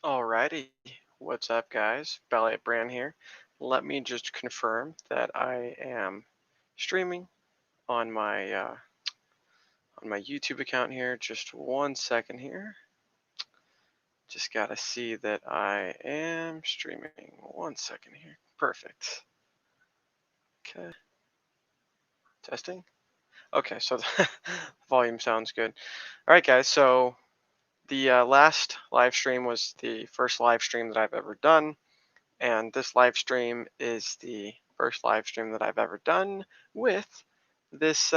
Alrighty, what's up, guys? Ballet Brand here. Let me just confirm that I am streaming on my YouTube account here. Just 1 second here. Just gotta see that I am streaming. 1 second here. Perfect. Okay. Testing. Okay, so the volume sounds good. All right, guys. So the last live stream was the first live stream that I've ever done. And this live stream is the first live stream that I've ever done with this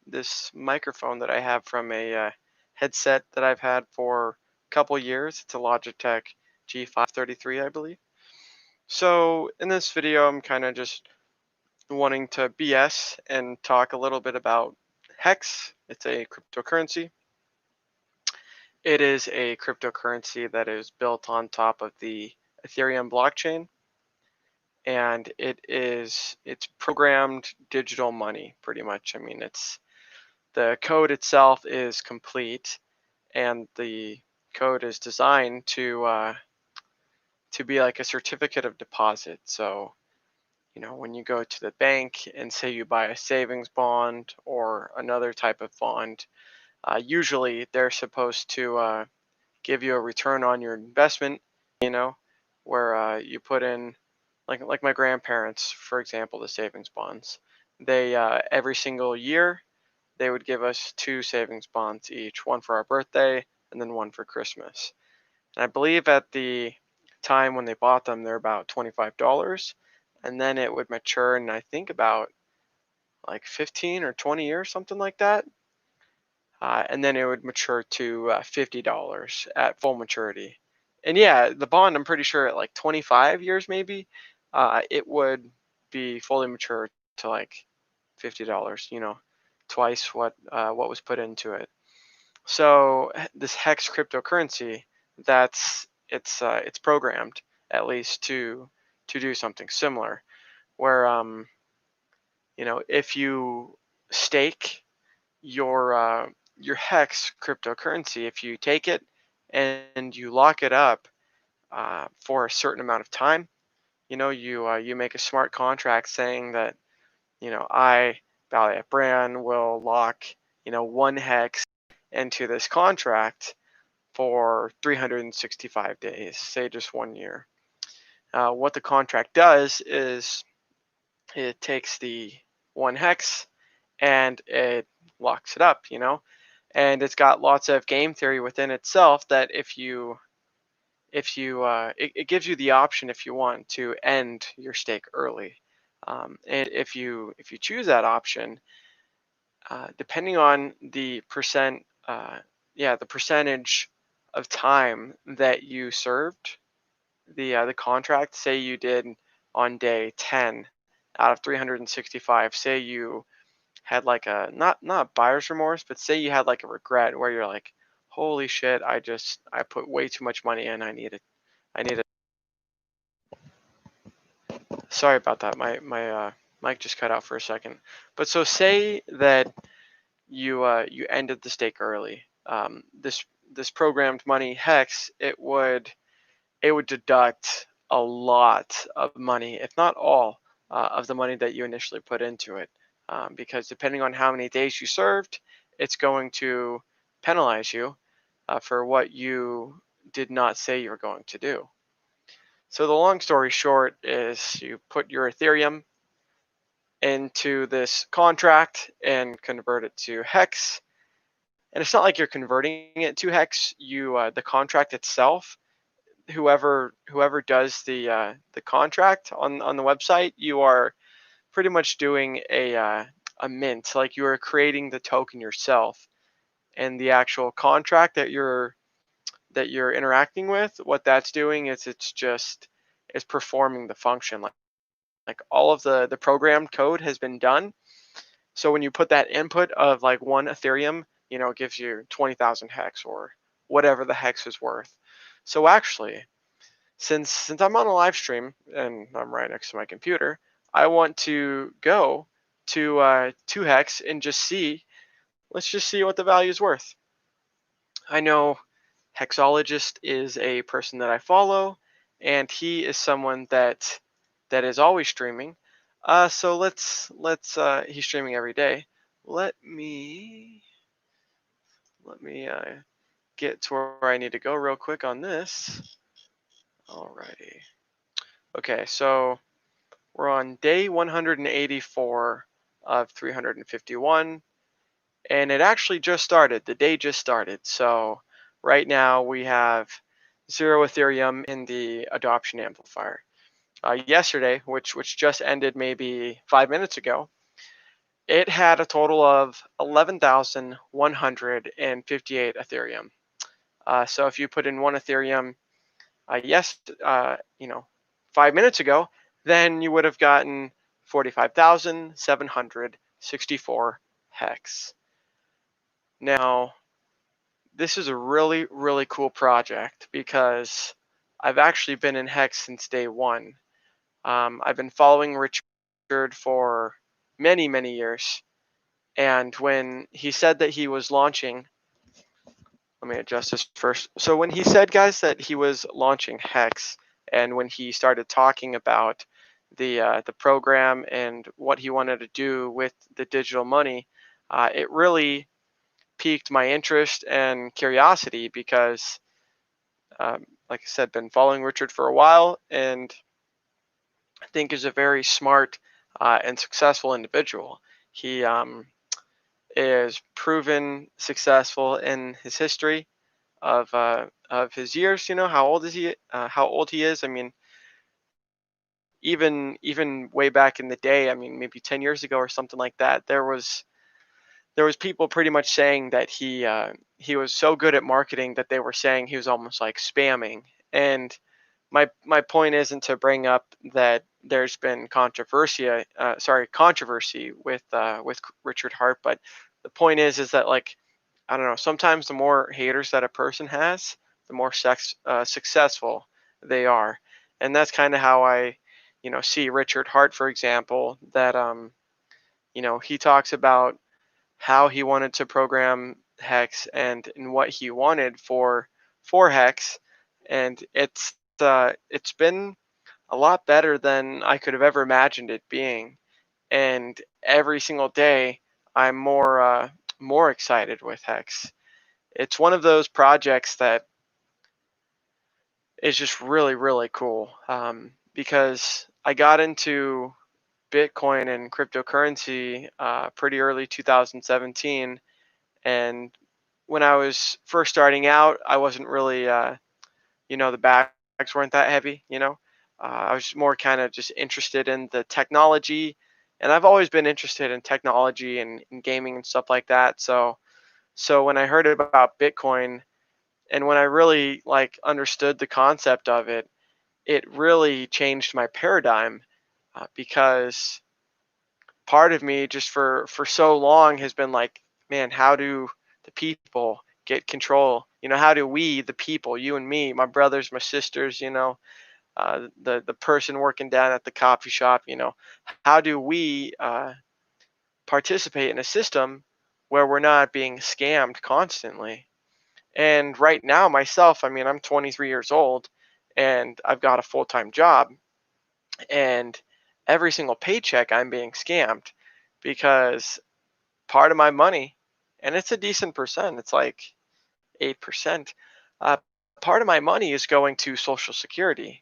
this microphone that I have from a headset that I've had for a couple years. It's a Logitech G533, I believe. So in this video, I'm kind of just wanting to BS and talk a little bit about HEX. It's a cryptocurrency. It is a cryptocurrency that is built on top of the Ethereum blockchain, and it's programmed digital money pretty much. I mean, it's the code itself is complete, and the code is designed to be like a certificate of deposit. So when you go to the bank and say you buy a savings bond or another type of bond, usually they're supposed to give you a return on your investment, you know, where you put in, like my grandparents, for example, the savings bonds. They every single year they would give us two savings bonds each, one for our birthday and then one for Christmas. And I believe at the time when they bought them, they're about $25, and then it would mature in I think about like 15 or 20 years, something like that. And then it would mature to $50 at full maturity. And yeah, the bond, I'm pretty sure at like 25 years maybe, it would be fully mature to like $50. Twice what was put into it. So this Hex cryptocurrency, it's programmed at least to do something similar, where if you stake your Hex cryptocurrency, if you take it and you lock it up for a certain amount of time, you make a smart contract saying that I, Ballet Brand, will lock 1 Hex into this contract for 365 days, say just 1 year. What the contract does is it takes the 1 Hex and it locks it up, and it's got lots of game theory within itself that it gives you the option if you want to end your stake early, and if you choose that option, depending on the the percentage of time that you served the contract. Say you did on day 10 out of 365. Say you had like a not buyer's remorse, but say you had like a regret where you're like, holy shit, I put way too much money in. I need it. Sorry about that. My mic just cut out for a second. But so say that you ended the stake early. This programmed money Hex, it would deduct a lot of money, if not all, of the money that you initially put into it, because depending on how many days you served, it's going to penalize you for what you did not say you were going to do. So the long story short is you put your Ethereum into this contract and convert it to Hex. And it's not like you're converting it to Hex. The contract itself, whoever does the contract on the website, you are pretty much doing a mint, like you are creating the token yourself, and the actual contract that you're interacting with, what that's doing is it's performing the function, like all of the programmed code has been done. So when you put that input of like 1 Ethereum, it gives you 20,000 Hex or whatever the Hex is worth. So actually, since I'm on a live stream and I'm right next to my computer, I want to go to 2 Hex and let's just see what the value is worth. I know Hexologist is a person that I follow, and he is someone that is always streaming. So he's streaming every day. Let me get to where I need to go real quick on this. Alrighty. Okay, so we're on day 184 of 351, and it actually just started. The day just started. So right now we have 0 Ethereum in the adoption amplifier. Yesterday, which just ended maybe 5 minutes ago, it had a total of 11,158 Ethereum. So if you put in 1 Ethereum, yes, 5 minutes ago, then you would have gotten 45,764 hex. Now, this is a really, really cool project because I've actually been in hex since day one. I've been following Richard for many, many years. And when he said that he was launching, let me adjust this first. So when he said, guys, that he was launching Hex, and when he started talking about the program and what he wanted to do with the digital money, it really piqued my interest and curiosity because, like I said, been following Richard for a while, and I think is a very smart and successful individual. He is proven successful in his history of his years. You know, how old is he? How old he is? I mean, even way back in the day. I mean, maybe 10 years ago or something like that. There was people pretty much saying that he was so good at marketing that they were saying he was almost like spamming. And my point isn't to bring up that there's been controversy with Richard Hart, but the point is that, like, I don't know, sometimes the more haters that a person has, the more successful they are. And that's kind of how I, see Richard Hart, for example, that, he talks about how he wanted to program Hex and what he wanted for Hex. And it's been a lot better than I could have ever imagined it being. And every single day, I'm more excited with Hex. It's one of those projects that is just really, really cool, because I got into Bitcoin and cryptocurrency pretty early 2017. And when I was first starting out, I wasn't really, the bags weren't that heavy, I was more kind of just interested in the technology. And I've always been interested in technology and gaming and stuff like that. So when I heard about Bitcoin, and when I really like understood the concept of it, it really changed my paradigm, because part of me just for so long has been like, man, how do the people get control? How do we, the people, you and me, my brothers, my sisters, the person working down at the coffee shop, how do we participate in a system where we're not being scammed constantly? And right now, myself, I mean, I'm 23 years old and I've got a full time job. And every single paycheck, I'm being scammed because part of my money, and it's a decent percent, it's like 8%, uh, part of my money is going to Social Security,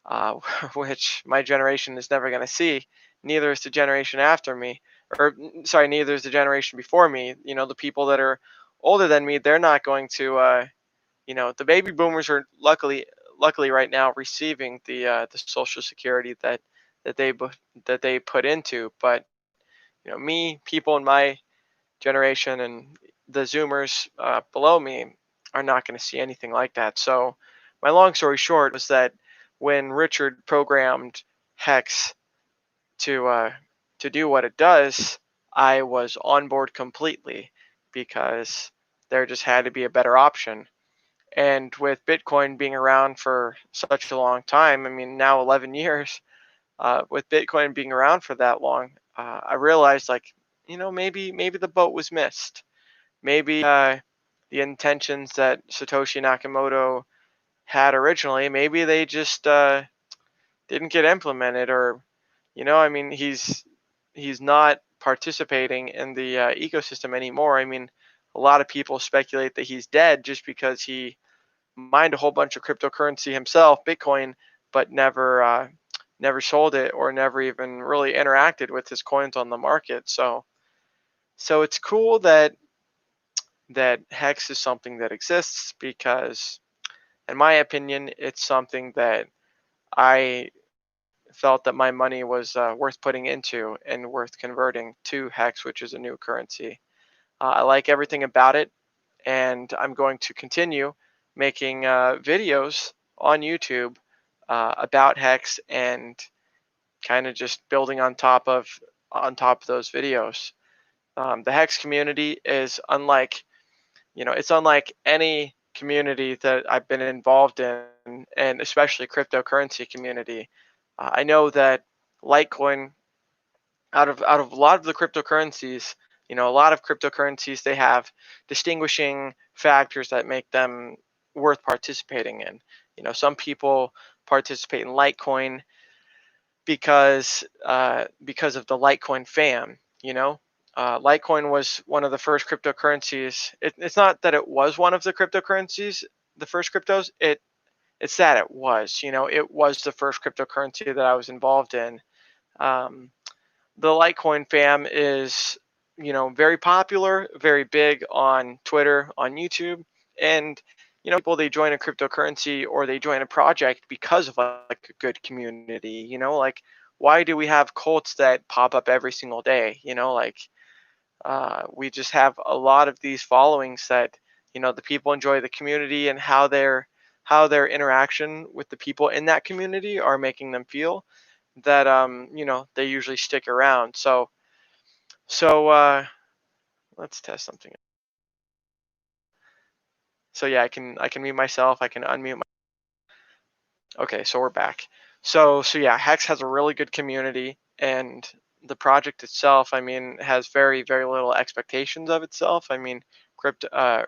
uh, which my generation is never going to see. Neither is the generation after me, or sorry, neither is the generation before me. The people that are older than me, they're not going to. The baby boomers are luckily right now receiving the Social Security that they put into. But me, people in my generation, and the Zoomers below me are not going to see anything like that. So my long story short was that when Richard programmed Hex to uh, to do what it does, I was on board completely because there just had to be a better option. And with Bitcoin being around for such a long time, I mean, now 11 years, with Bitcoin being around for that long, I realized, like, maybe the boat was missed. Maybe the intentions that Satoshi Nakamoto had originally, maybe they just didn't get implemented, or I mean, he's not participating in the ecosystem anymore. I mean, a lot of people speculate that he's dead just because he mined a whole bunch of cryptocurrency himself, Bitcoin, but never sold it or never even really interacted with his coins on the market. So it's cool that Hex is something that exists because, in my opinion, it's something that I felt that my money was worth putting into and worth converting to Hex, which is a new currency. I like everything about it, and I'm going to continue making videos on YouTube about Hex and kind of just building on top of those videos. The Hex community is unlike it's unlike any community that I've been involved in, and especially cryptocurrency community. I know that Litecoin, out of a lot of the cryptocurrencies, a lot of cryptocurrencies, they have distinguishing factors that make them worth participating in. Some people participate in Litecoin because of the Litecoin fam. Litecoin was one of the first cryptocurrencies. It's not that it was one of the cryptocurrencies, the first cryptos. It's that it was. It was the first cryptocurrency that I was involved in. Um, the Litecoin fam is, very popular, very big on Twitter, on YouTube, and people, they join a cryptocurrency or they join a project because of like a good community. Like, why do we have cults that pop up every single day? Like, we just have a lot of these followings that the people enjoy the community and how their interaction with the people in that community are making them feel, that they usually stick around. So let's test something. So yeah, I can mute myself. I can unmute my. Okay, so we're back. So yeah, Hex has a really good community, and the project itself, I mean, has very very little expectations of itself. I mean,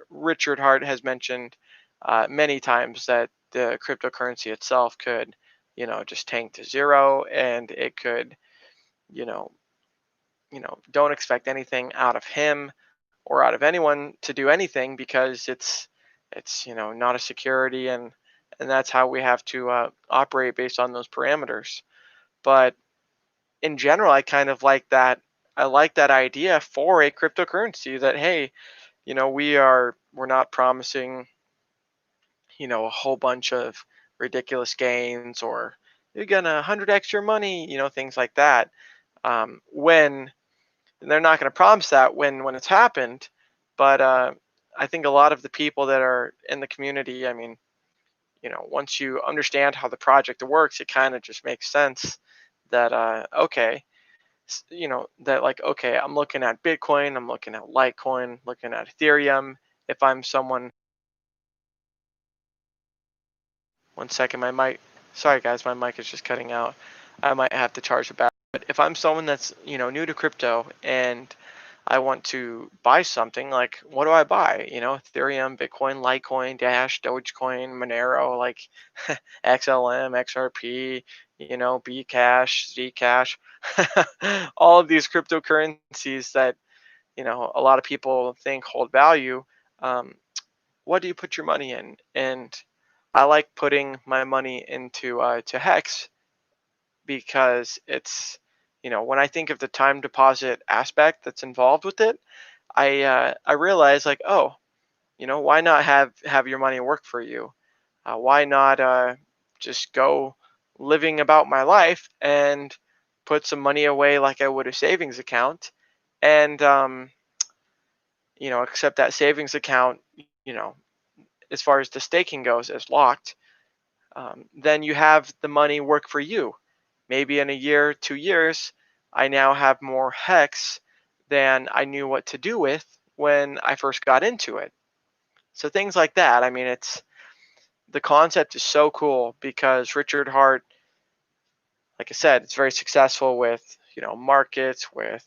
Richard Hart has mentioned many times that the cryptocurrency itself could, just tank to zero, and it could, you know, don't expect anything out of him or out of anyone to do anything, because it's not a security, and that's how we have to operate based on those parameters. But in general, I kind of like that. I like that idea for a cryptocurrency, that hey, we're not promising a whole bunch of ridiculous gains, or you're gonna 100x your money, things like that. When And they're not going to promise that when it's happened. But I think a lot of the people that are in the community, I mean, once you understand how the project works, it kind of just makes sense that okay, that like, okay, I'm looking at Bitcoin, I'm looking at Litecoin, looking at Ethereum. If I'm someone, one second, my mic. Sorry guys, my mic is just cutting out. I might have to charge it back. But if I'm someone that's new to crypto, and I want to buy something, like, what do I buy? Ethereum, Bitcoin, Litecoin, Dash, Dogecoin, Monero, like XLM, XRP, Bcash, Zcash, all of these cryptocurrencies that a lot of people think hold value. Um, what do you put your money in? And I like putting my money into to Hex, because it's when I think of the time deposit aspect that's involved with it, I realize, like, oh, why not have your money work for you? Why not just go living about my life and put some money away like I would a savings account, and accept that savings account, you know as far as the staking goes, as locked. Then you have the money work for you. Maybe in a year, 2 years, I now have more Hex than I knew what to do with when I first got into it. So things like that. I mean, the concept is so cool, because Richard Hart, like I said, it's very successful with markets, with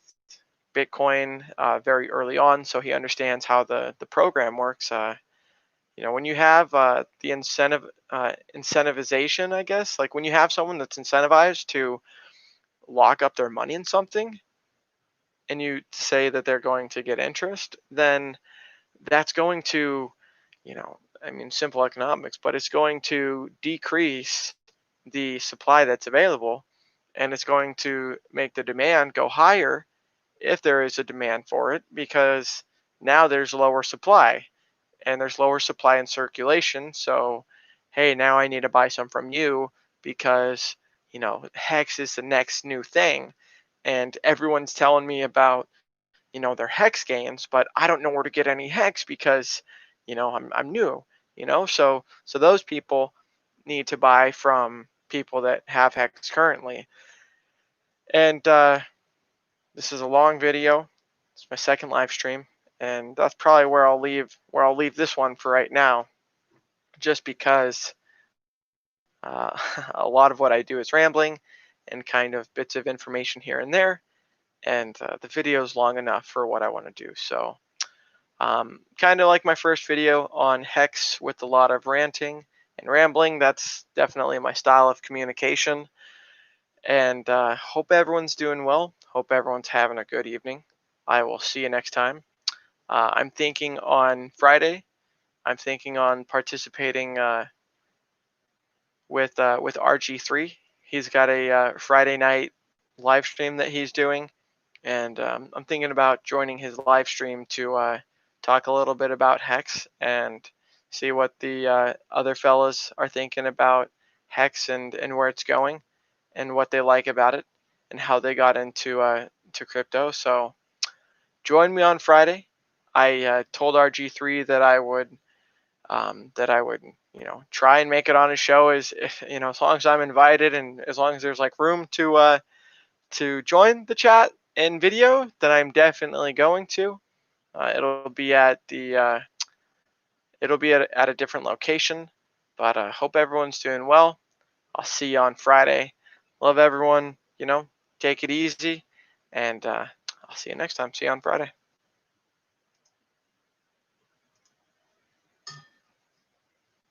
Bitcoin very early on, so he understands how the program works. When you have the incentivization, I guess, like when you have someone that's incentivized to lock up their money in something, and you say that they're going to get interest, then that's going to, I mean, simple economics, but it's going to decrease the supply that's available, and it's going to make the demand go higher if there is a demand for it, because now there's lower supply, and there's lower supply in circulation. So, hey, now I need to buy some from you because, Hex is the next new thing. And everyone's telling me about, their Hex gains, but I don't know where to get any Hex because, I'm new, so those people need to buy from people that have Hex currently. And this is a long video. It's my second live stream, and that's probably where I'll leave this one for right now, just because uh, a lot of what I do is rambling and kind of bits of information here and there, and the video is long enough for what I want to do. So, kind of like my first video on Hex with a lot of ranting and rambling, that's definitely my style of communication. And hope everyone's doing well. Hope everyone's having a good evening. I will see you next time. I'm thinking on Friday. I'm thinking on participating with RG3. He's got a Friday night live stream that he's doing, and I'm thinking about joining his live stream to talk a little bit about Hex and see what the other fellas are thinking about Hex and where it's going and what they like about it and how they got into to crypto. So join me on Friday. I told RG3 that I would try and make it on his show, as long as I'm invited and as long as there's like room to join the chat and video, then I'm definitely going to. It'll be at a different location, but hope everyone's doing well. I'll see you on Friday. Love everyone. Take it easy, and I'll see you next time. See you on Friday.